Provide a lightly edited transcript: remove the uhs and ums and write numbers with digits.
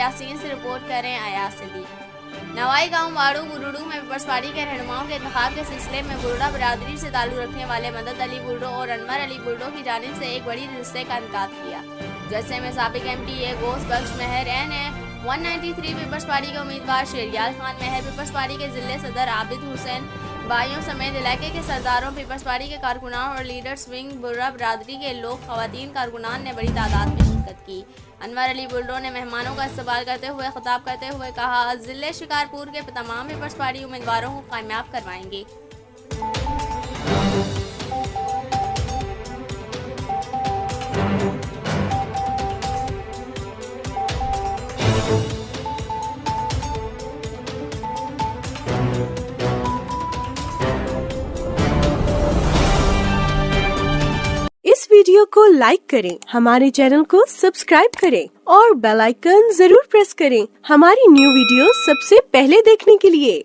यासीन से रिपोर्ट करें अयाज सिद्दीकी। नवाई गांव वाड़ू बुरुडू में पीपल्स पार्टी के रहनुमाओं के इंतखाब के सिलसिले में बुरुडा बिरादरी से ताल्लुक रखने वाले मदद अली बुर्डो और अनवर अली बुर्डो की जानिब से एक बड़ी रिश्ते का इनकाद किया। जैसे में साबिक MTA गोस बख्श मेहर NA 193 पीपल्स पार्टी के उम्मीदवार शेरियाल खान मेहर, पीपल्स पार्टी के जिले सदर आबिद हुसैन भाइयों समेत इलाके के सरदारों, पीपल्स पार्टी के कारकुनान और लीडर्स विंग बुर्रा बिरादरी के लोग खवातीन कारकुनान ने बड़ी तादाद में शिरकत की। अनवर अली बुर्डो ने मेहमानों का इस्तकबाल करते हुए खिताब करते हुए कहा, जिले शिकारपुर के तमाम पीपल्स पार्टी उम्मीदवारों को कामयाब करवाएंगे। इस वीडियो को लाइक करें, हमारे चैनल को सब्सक्राइब करें और बेल आइकन जरूर प्रेस करें हमारी न्यू वीडियो सबसे पहले देखने के लिए।